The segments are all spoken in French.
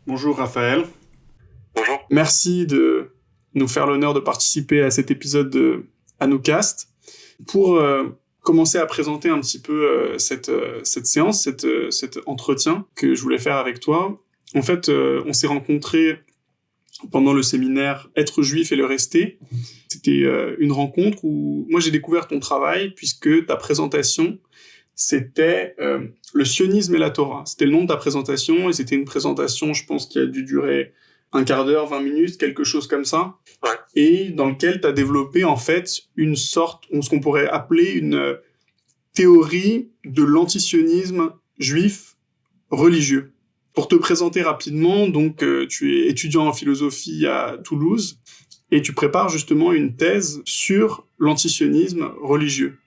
Bonjour Raphaël. Bonjour. Merci de nous faire l'honneur de participer à cet épisode de AnouCast. Pour commencer à présenter un petit peu cette séance, cet entretien que je voulais faire avec toi, en fait, on s'est rencontrés pendant le séminaire Être juif et le rester. C'était une rencontre où moi j'ai découvert ton travail puisque ta présentation, c'était le sionisme et la Torah. C'était le nom de ta présentation et c'était une présentation, je pense, qui a dû durer un quart d'heure, 20 minutes, quelque chose comme ça. Ouais. Et dans lequel tu as développé en fait une sorte, ce qu'on pourrait appeler une théorie de l'antisionisme juif religieux. Pour te présenter rapidement, donc tu es étudiant en philosophie à Toulouse et tu prépares justement une thèse sur l'antisionisme religieux.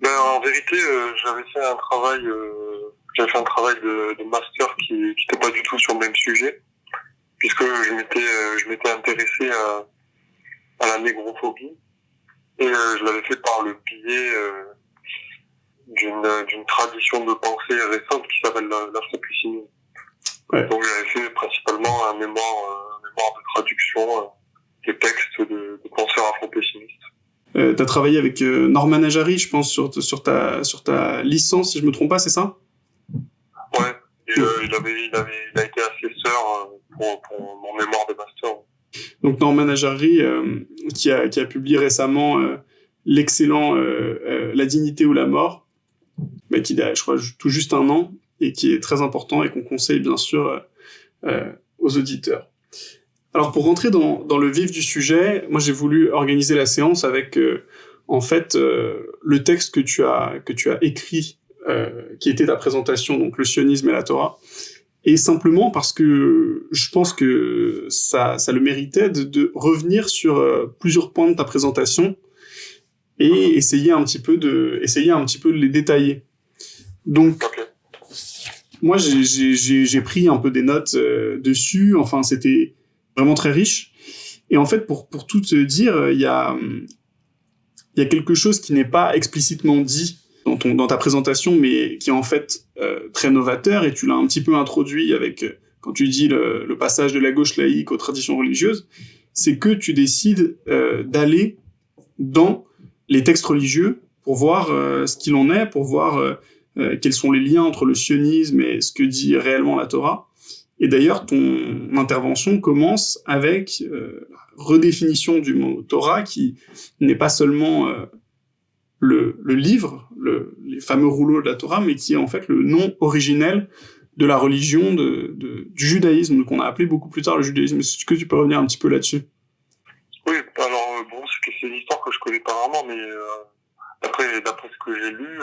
En vérité, j'avais fait un travail de master qui n'était pas du tout sur le même sujet, puisque je m'étais intéressé à la négrophobie et je l'avais fait par le biais d'une tradition de pensée récente qui s'appelle l'afropessimisme. Ouais. Donc j'avais fait principalement un mémoire de traduction des textes de penseurs afro-pessimistes. T'as travaillé avec Norman Ajari, je pense, sur ta licence, si je me trompe pas, c'est ça? Ouais, il a été assesseur pour mon mémoire de master. Donc Norman Ajari, qui a publié récemment l'excellent La dignité ou la mort, qui a, je crois, tout juste 1 an, et qui est très important et qu'on conseille bien sûr aux auditeurs. Alors pour rentrer dans le vif du sujet, moi j'ai voulu organiser la séance avec en fait le texte que tu as écrit, qui était ta présentation, donc le sionisme et la Torah, et simplement parce que je pense que ça le méritait de revenir sur plusieurs points de ta présentation et essayer un petit peu de les détailler. Donc moi j'ai pris un peu des notes dessus, enfin c'était vraiment très riche. Et en fait, pour tout te dire, il y a quelque chose qui n'est pas explicitement dit dans ta présentation, mais qui est en fait très novateur, et tu l'as un petit peu introduit avec, quand tu dis le passage de la gauche laïque aux traditions religieuses, c'est que tu décides d'aller dans les textes religieux pour voir ce qu'il en est, pour voir quels sont les liens entre le sionisme et ce que dit réellement la Torah. Et d'ailleurs, ton intervention commence avec la redéfinition du mot Torah, qui n'est pas seulement le livre, les fameux rouleaux de la Torah, mais qui est en fait le nom originel de la religion du judaïsme, qu'on a appelé beaucoup plus tard le judaïsme. Est-ce que tu peux revenir un petit peu là-dessus? Oui, alors c'est une histoire que je connais pas vraiment, mais d'après ce que j'ai lu,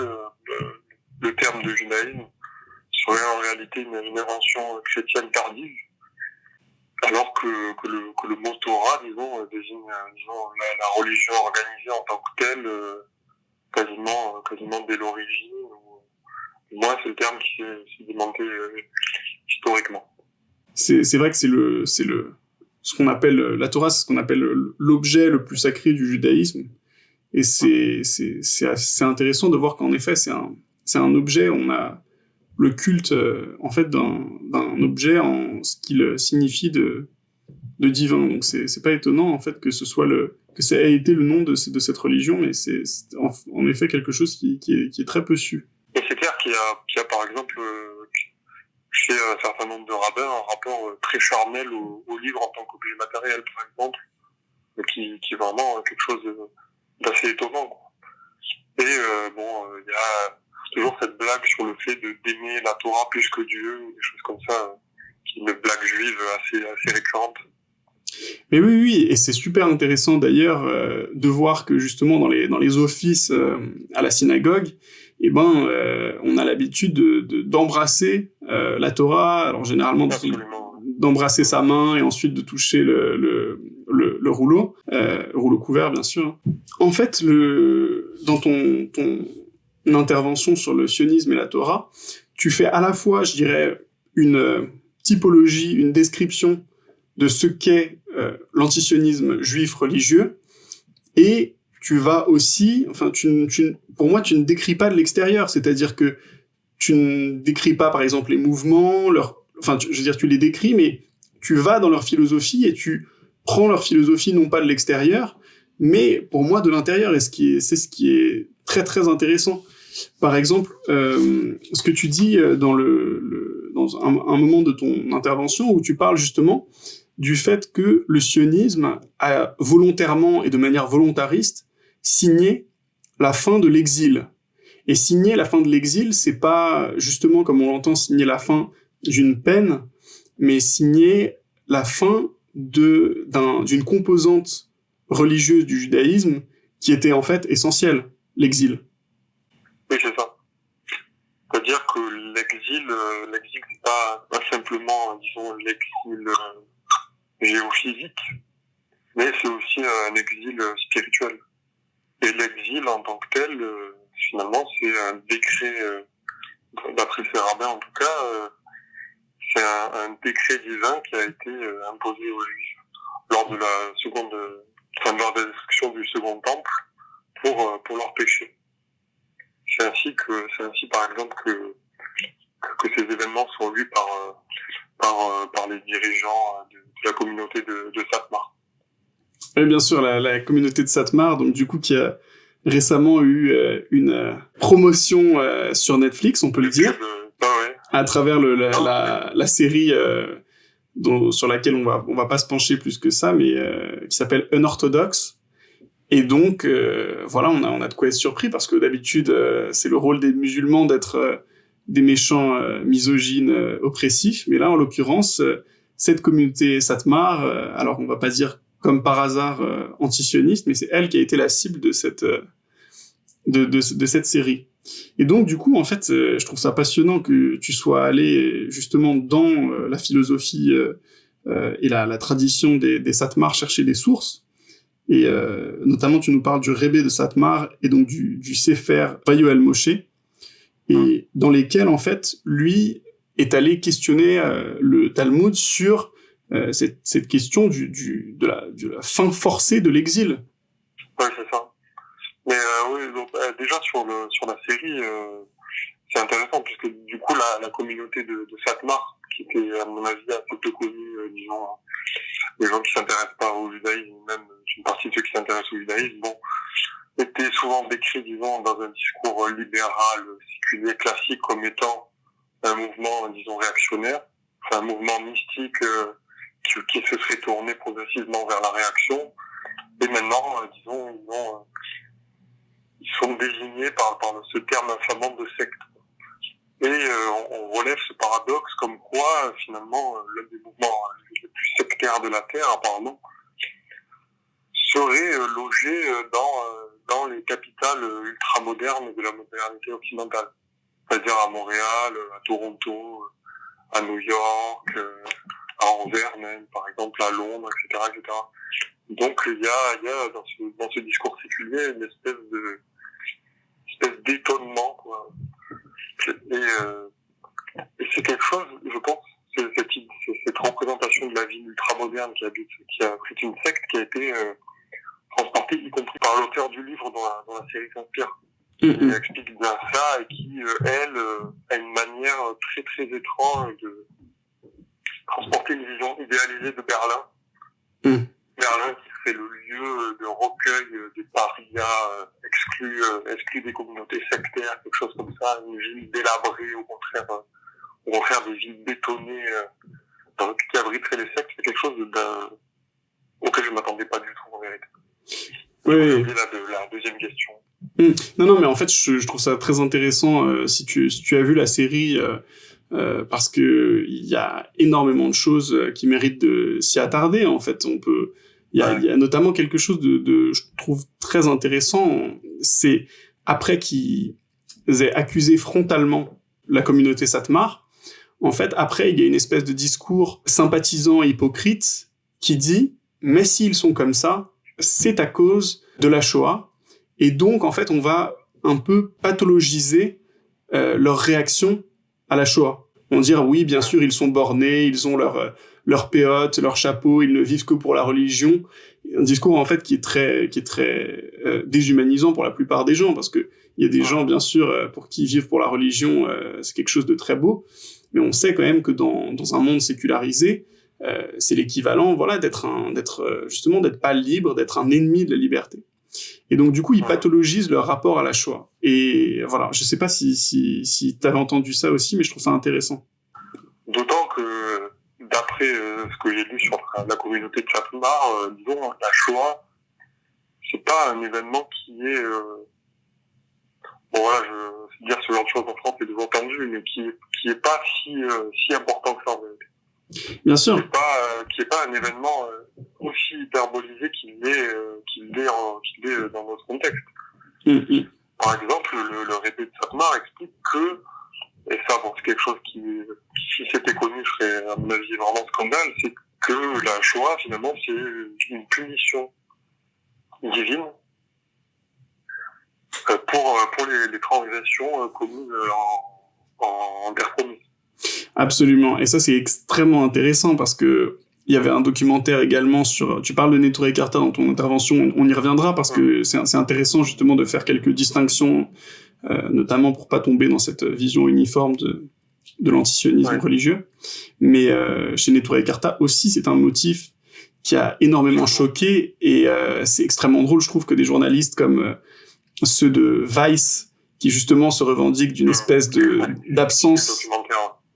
le terme de judaïsme serait en réalité une invention chrétienne tardive, alors que le mot Torah, disons, désigne la religion organisée en tant que telle, quasiment dès l'origine. Moi, c'est le terme qui s'est démonté historiquement. C'est vrai que ce qu'on appelle la Torah, c'est ce qu'on appelle l'objet le plus sacré du judaïsme, et c'est assez intéressant de voir qu'en effet c'est un objet. On a le culte en fait d'un objet en ce qu'il signifie de divin. Donc c'est pas étonnant en fait que ça ait été le nom de cette religion, mais c'est en effet quelque chose qui est très peu su. Et c'est clair qu'il y a par exemple chez un certain nombre de rabbins un rapport très charnel au livre en tant qu'objet matériel, par exemple, qui est vraiment quelque chose d'assez étonnant, quoi. Et il y a toujours cette blague sur le fait d'aimer la Torah plus que Dieu, ou des choses comme ça, qui est une blague juive assez récurrente. Mais oui, et c'est super intéressant d'ailleurs de voir que justement dans les offices à la synagogue, on a l'habitude d'embrasser la Torah, alors généralement d'embrasser sa main et ensuite de toucher le rouleau couvert bien sûr. En fait, dans ton intervention sur le sionisme et la Torah, tu fais à la fois, je dirais, une typologie, une description de ce qu'est l'antisionisme juif religieux, et tu vas aussi, pour moi, tu ne décris pas de l'extérieur, c'est-à-dire que tu ne décris pas, par exemple, les mouvements, je veux dire, tu les décris, mais tu vas dans leur philosophie et tu prends leur philosophie non pas de l'extérieur, mais pour moi de l'intérieur, et c'est ce qui est très très intéressant. Par exemple, ce que tu dis dans un moment de ton intervention où tu parles justement du fait que le sionisme a volontairement et de manière volontariste signé la fin de l'exil. Et signer la fin de l'exil, c'est pas justement comme on l'entend signer la fin d'une peine, mais signer la fin d'une composante religieuse du judaïsme qui était en fait essentielle, l'exil. Oui, c'est ça. C'est-à-dire que l'exil, c'est pas simplement, disons, l'exil géophysique, mais c'est aussi un exil spirituel. Et l'exil en tant que tel, finalement, c'est un décret, d'après ces rabbins en tout cas, c'est un décret divin qui a été imposé aux Juifs lors de lors de la destruction du second temple pour leurs péchés. C'est ainsi par exemple que ces événements sont vus par les dirigeants de la communauté de Satmar. Oui, bien sûr, la communauté de Satmar, donc du coup qui a récemment eu une promotion sur Netflix, on peut le dire, à travers la série sur laquelle on va pas se pencher plus que ça, mais qui s'appelle Unorthodox. Et donc, voilà, on a de quoi être surpris, parce que d'habitude, c'est le rôle des musulmans d'être des méchants misogynes oppressifs. Mais là, en l'occurrence, cette communauté Satmar, alors on va pas dire comme par hasard antisioniste, mais c'est elle qui a été la cible de cette série. Et donc, du coup, en fait, je trouve ça passionnant que tu sois allé justement dans la philosophie et la tradition des Satmar chercher des sources. Et notamment, tu nous parles du Rebbe de Satmar et donc du Sefer Vayoel Moshe, et dans lesquels, en fait, lui est allé questionner le Talmud sur cette question de la fin forcée de l'exil. Oui, c'est ça. Mais oui, donc, déjà sur la série, c'est intéressant puisque du coup la communauté de Satmar, qui était à mon avis assez peu connue, disons, les gens qui s'intéressent pas au judaïsme, même une partie de ceux qui s'intéressent au judaïsme, bon, étaient souvent décrits, disons, dans un discours libéral, séculier, classique, comme étant un mouvement, disons, réactionnaire, enfin un mouvement mystique qui se serait tourné progressivement vers la réaction. Et maintenant, disons, ils sont désignés par ce terme infamant de secte. Et on relève ce paradoxe comme quoi, finalement, l'un des mouvements les plus sectaires de la Terre, apparemment, serait logé dans les capitales ultramodernes de la modernité occidentale. C'est-à-dire à Montréal, à Toronto, à New York, à Anvers même, par exemple, à Londres, etc., etc. Donc il y a dans ce discours séculier une espèce d'étonnement, quoi. Et c'est quelque chose, je pense, cette représentation de la vie ultramoderne qui a pris une secte qui a été transportée, y compris par l'auteur du livre dont la série s'inspire. Qui explique bien ça et qui, elle, a une manière très très étrange de transporter une vision idéalisée de Berlin. Berlin qui serait le lieu de recueil des parias exclus des communautés sectaires, quelque chose comme ça, une ville délabrée, au contraire des villes bétonnées qui abriteraient les sectes. C'est quelque chose auquel je m'attendais pas du tout en vérité. Oui. La deuxième question. Non, mais en fait, je trouve ça très intéressant si tu as vu la série, parce que il y a énormément de choses qui méritent de s'y attarder. En fait, il y a notamment quelque chose je trouve très intéressant. C'est après qu'ils aient accusé frontalement la communauté Satmar, en fait, après, il y a une espèce de discours sympathisant et hypocrite qui dit « Mais s'ils sont comme ça, c'est à cause de la Shoah. » Et donc, en fait, on va un peu pathologiser leur réaction à la Shoah. On va dire, oui, bien sûr, ils sont bornés, ils ont leur péote, leur chapeau, ils ne vivent que pour la religion. Un discours, en fait, qui est très déshumanisant pour la plupart des gens, parce que il y a des gens, bien sûr, pour qui vivre pour la religion, c'est quelque chose de très beau. mais on sait quand même que dans un monde sécularisé, c'est l'équivalent, voilà, d'être pas libre, d'être un ennemi de la liberté. Et donc, du coup, ils pathologisent leur rapport à la Shoah. Et voilà, je sais pas si t'avais entendu ça aussi, mais je trouve ça intéressant. D'autant que, d'après ce que j'ai lu sur la communauté de Chatmar, disons, la Shoah, c'est pas un événement qui est... bon, voilà, je dire ce genre de choses en France, c'est désentendu, mais qui est pas si important que ça, en vérité. Bien sûr. Qui est pas un événement aussi hyperbolisé qu'il l'est dans notre contexte. Mm-hmm. Par exemple, le répé de Satmar explique que, et ça, bon, c'est quelque chose qui si c'était connu, serait, à mon avis, vraiment scandale, c'est que la Shoah, finalement, c'est une punition divine pour les transgressions commises en terre promise. Absolument. Et ça, c'est extrêmement intéressant parce que il y avait un documentaire également sur... Tu parles de Neturei Karta dans ton intervention, on y reviendra parce que c'est intéressant justement de faire quelques distinctions, notamment pour pas tomber dans cette vision uniforme de l'antisionisme religieux. Mais chez Neturei Karta aussi, c'est un motif qui a énormément choqué et c'est extrêmement drôle, je trouve, que des journalistes comme ceux de Vice, qui justement se revendiquent d'une espèce d'absence...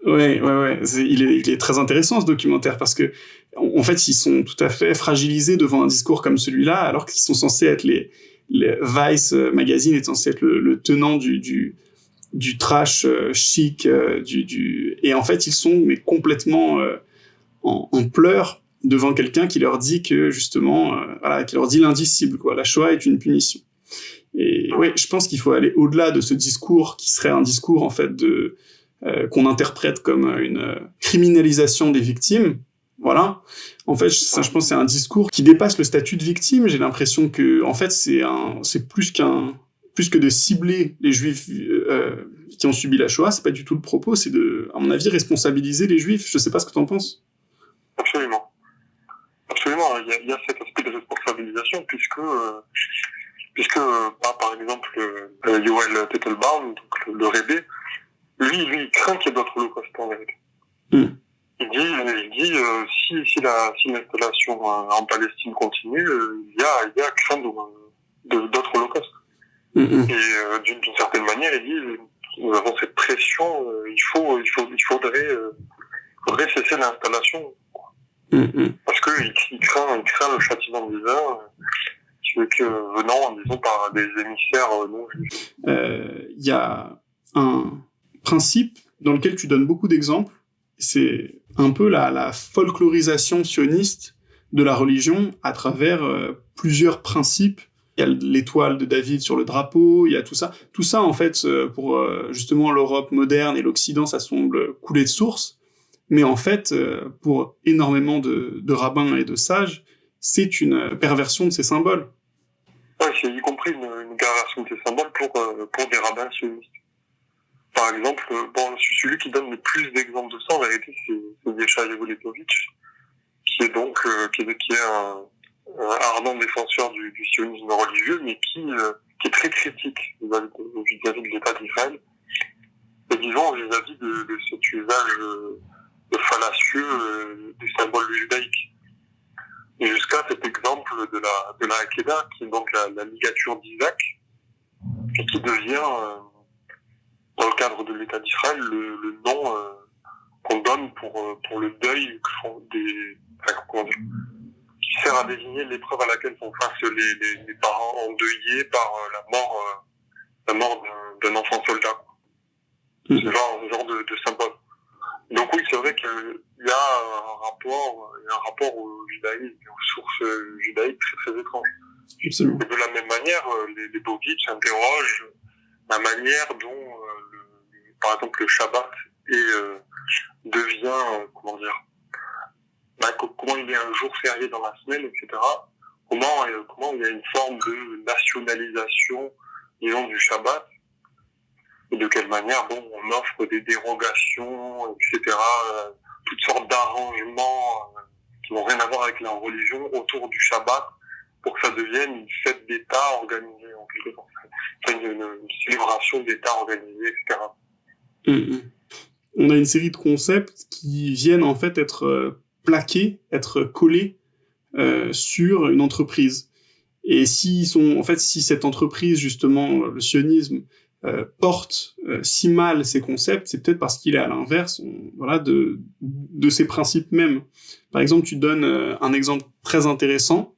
Ouais. Il est très intéressant ce documentaire parce que en fait ils sont tout à fait fragilisés devant un discours comme celui-là alors qu'ils sont censés être les Vice Magazine est censé être le tenant du trash chic et en fait ils sont mais complètement en pleurs devant quelqu'un qui leur dit que justement qui leur dit l'indicible quoi, la Shoah est une punition. Et ouais, je pense qu'il faut aller au-delà de ce discours qui serait un discours en fait qu'on interprète comme une criminalisation des victimes. Voilà. En fait, ça, je pense que c'est un discours qui dépasse le statut de victime. J'ai l'impression que, en fait, c'est plus que de cibler les juifs qui ont subi la Shoah. C'est pas du tout le propos. C'est à mon avis, responsabiliser les juifs. Je sais pas ce que t'en penses. Absolument. Il y a cet aspect de responsabilisation puisque par exemple, Yoel Tettelbaum, donc le Rébé, lui, il craint qu'il y ait d'autres holocaustes en vérité. Il dit si l'installation en Palestine continue, il y a crainte d'autres holocaustes. Et d'une certaine manière, il dit nous avons cette pression, il faudrait cesser l'installation. Parce que il craint le châtiment divin venant, disons, par des émissaires non juifs. Il y a un principe dans lequel tu donnes beaucoup d'exemples, c'est un peu la folklorisation sioniste de la religion à travers plusieurs principes. Il y a l'étoile de David sur le drapeau, il y a tout ça. Tout ça, en fait, pour justement l'Europe moderne et l'Occident, ça semble couler de source. Mais en fait, pour énormément de rabbins et de sages, c'est une perversion de ces symboles. Oui, c'est y compris une perversion de ces symboles pour des rabbins sionistes. Par exemple, celui qui donne le plus d'exemples de ça, en vérité, c'est Yeshayahu Leibovitch, qui est donc un ardent défenseur du sionisme religieux, mais qui est très critique vis-à-vis de l'État d'Israël, et disons vis-à-vis de cet usage fallacieux du symbole judaïque. Et jusqu'à cet exemple de la Hakeda, qui est donc la ligature d'Isaac, et qui devient dans le cadre de l'État d'Israël, le nom qu'on donne pour le deuil qui sert à désigner l'épreuve à laquelle font face les parents endeuillés par la mort d'un enfant soldat. Ce genre de symbole. Donc oui, c'est vrai qu'il y a un rapport au judaïsme et aux sources judaïques très très étranges. Absolument. Et de la même manière, les Bogitch interrogent la manière dont par exemple le Shabbat devient comment il est un jour férié dans la semaine, etc. Comment il y a une forme de nationalisation, disons, du Shabbat, et de quelle manière on offre des dérogations, etc. Toutes sortes d'arrangements qui n'ont rien à voir avec la religion autour du Shabbat pour que ça devienne une fête d'État organisée en quelque sorte. Une célébration d'État organisée, etc. on a une série de concepts qui viennent en fait être plaqués, être collés sur une entreprise. Et si cette entreprise, justement, le sionisme, porte si mal ces concepts, c'est peut-être parce qu'il est à l'inverse, de ses principes mêmes. Par exemple, tu donnes un exemple très intéressant,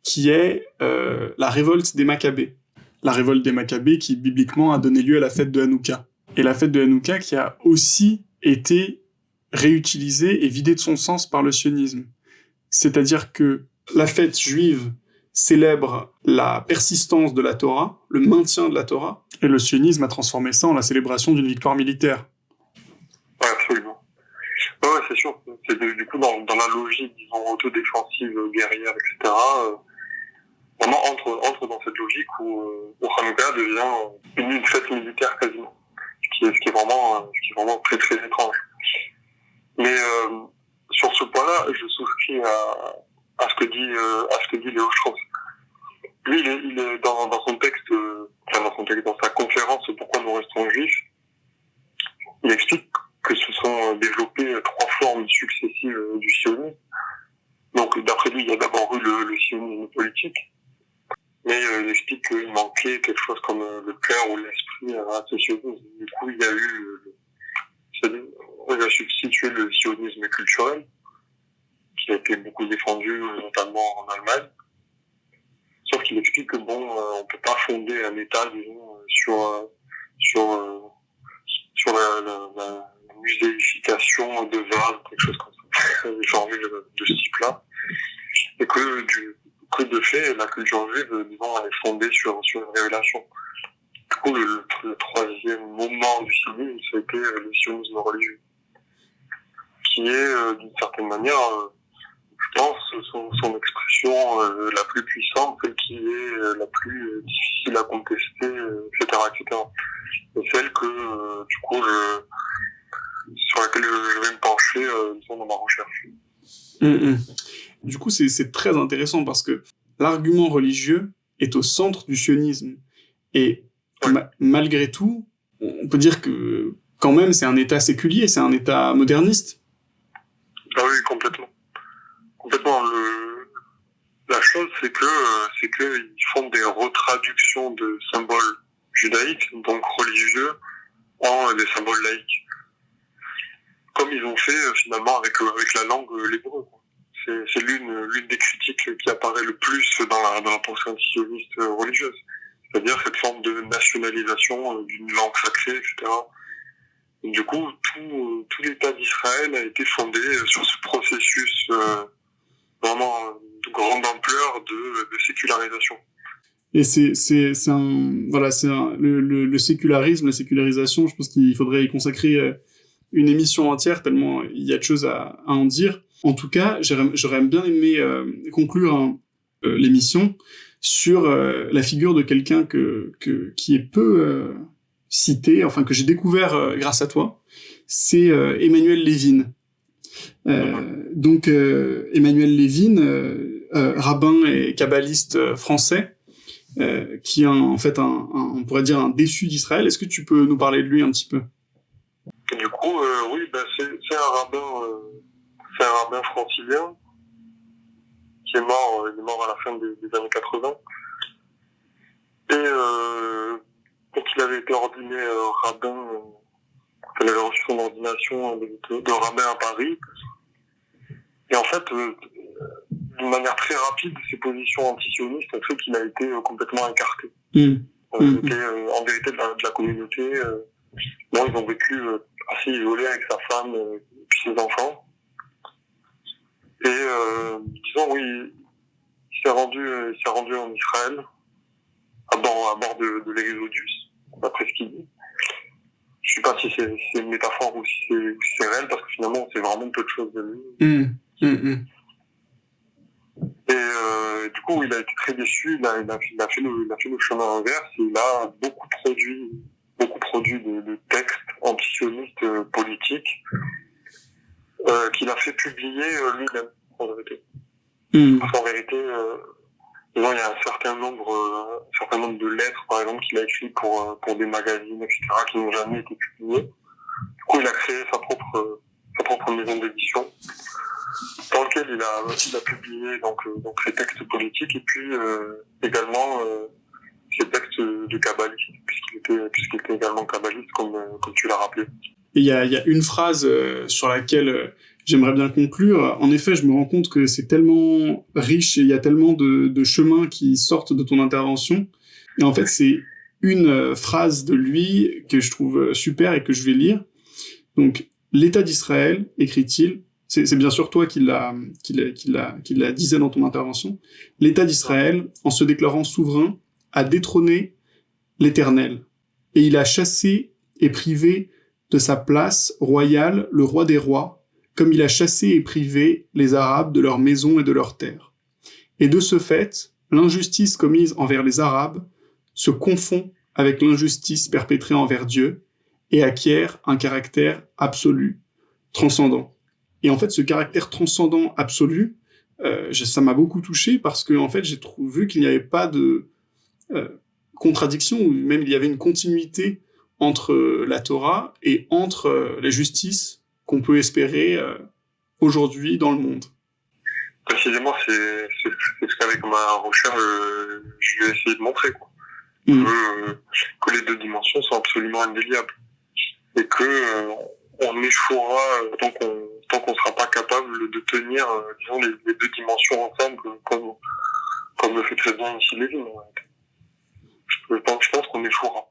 qui est la révolte des Maccabées. La révolte des Maccabées qui, bibliquement, a donné lieu à la fête de Hanouka. Et la fête de Hanouka qui a aussi été réutilisée et vidée de son sens par le sionisme. C'est-à-dire que la fête juive célèbre la persistance de la Torah, le maintien de la Torah, et le sionisme a transformé ça en la célébration d'une victoire militaire. Ouais, absolument. Ouais, c'est sûr. C'est du coup dans la logique, disons, autodéfensive, guerrière, etc., vraiment entre dans cette logique où Hanouka devient une fête militaire quasiment. Ce qui est vraiment très très étrange. Mais sur ce point-là, je souscris à ce que dit Léo Strauss. Lui, il est dans son texte, dans sa conférence Pourquoi nous restons juifs, il explique que se sont développées 3 formes successives du sionisme. Donc, d'après lui, il y a d'abord eu le sionisme politique, mais il explique qu'il manquait quelque chose comme le cœur ou l'esprit à ce sionisme. Du coup, il a substitué le sionisme culturel, qui a été beaucoup défendu, notamment en Allemagne. Sauf qu'il explique que on peut pas fonder un État, disons, sur la muséification de vases, quelque chose comme ça, genre de ce type-là. Et que de fait, la culture juive, disons, elle est fondée sur une révélation. Du coup, le 3e moment du sionisme, c'était le sionisme religieux, qui est, d'une certaine manière, je pense, son expression la plus puissante, celle qui est la plus difficile à contester, etc., etc. Et celle que, du coup, sur laquelle je vais me pencher, disons, dans ma recherche. Du coup, c'est très intéressant parce que l'argument religieux est au centre du sionisme. Et malgré tout, on peut dire que, quand même, c'est un État séculier, c'est un État moderniste. Ah oui, complètement. Complètement. La chose, c'est que ils font des retraductions de symboles judaïques, donc religieux, en des symboles laïques. Comme ils ont fait finalement avec la langue l'hébreu. C'est l'une des critiques qui apparaît le plus dans la pensée antisioniste religieuse. C'est-à-dire cette forme de nationalisation d'une langue sacrée, etc. Et du coup, tout l'État d'Israël a été fondé sur ce processus vraiment de grande ampleur de sécularisation. Et le sécularisme, la sécularisation, je pense qu'il faudrait y consacrer une émission entière tellement il y a de choses à en dire. En tout cas, j'aurais bien aimé conclure l'émission sur la figure de quelqu'un qui est peu cité, enfin que j'ai découvert grâce à toi, c'est Emmanuel Lévin. Donc Emmanuel Lévin, rabbin et kabbaliste français, qui est en fait on pourrait dire un déçu d'Israël. Est-ce que tu peux nous parler de lui un petit peu? Et du coup, oui, c'est un rabbin francilien qui est mort, il est mort à la fin des années 80. Et quand il avait été ordonné rabbin, il avait reçu son ordination de rabbin à Paris. Et en fait, d'une manière très rapide, ses positions antisionistes ont fait qu'il a été complètement écarté. Il était en vérité de la communauté. Ils ont vécu assez isolés avec sa femme et puis ses enfants. Et disons, oui, il s'est rendu en Israël, à bord de l'Exodus, d'après ce qu'il dit. Je sais pas si c'est une métaphore ou si c'est réel, parce que finalement, c'est vraiment peu de choses de lui. Et du coup, il a été très déçu, il a fait le chemin inverse, et il a beaucoup produit de textes antisionistes politiques qu'il a fait publier lui-même, en vérité. Parce qu'en vérité, il y a un certain nombre de lettres, par exemple, qu'il a écrites pour des magazines, etc., qui n'ont jamais été publiées. coup, il a créé sa propre maison d'édition, dans laquelle il a publié donc ses textes politiques et puis également ses textes de kabbaliste, puisqu'il était également kabbaliste, comme tu l'as rappelé. Et il y a une phrase sur laquelle j'aimerais bien conclure. En effet, je me rends compte que c'est tellement riche et il y a tellement de chemins qui sortent de ton intervention. Et en fait, c'est une phrase de lui que je trouve super et que je vais lire. Donc, l'État d'Israël, écrit-il, c'est bien sûr toi qui l'a disait dans ton intervention, l'État d'Israël, en se déclarant souverain, a détrôné l'Éternel. Et il a chassé et privé de sa place royale le roi des rois, comme il a chassé et privé les Arabes de leurs maisons et de leurs terres. Et de ce fait, l'injustice commise envers les Arabes se confond avec l'injustice perpétrée envers Dieu et acquiert un caractère absolu, transcendant. Et en fait, ce caractère transcendant absolu, ça m'a beaucoup touché parce que en fait, j'ai vu qu'il n'y avait pas de contradiction, ou même il y avait une continuité entre la Torah et entre la justice qu'on peut espérer aujourd'hui dans le monde. Précisément, c'est ce qu'avec ma recherche, je vais essayer de montrer, quoi. Que les deux dimensions sont absolument indéliables. Et que on échouera tant qu'on sera pas capable de tenir, disons, les deux dimensions ensemble, comme le fait très bien ici Lévin. Je pense qu'on échouera.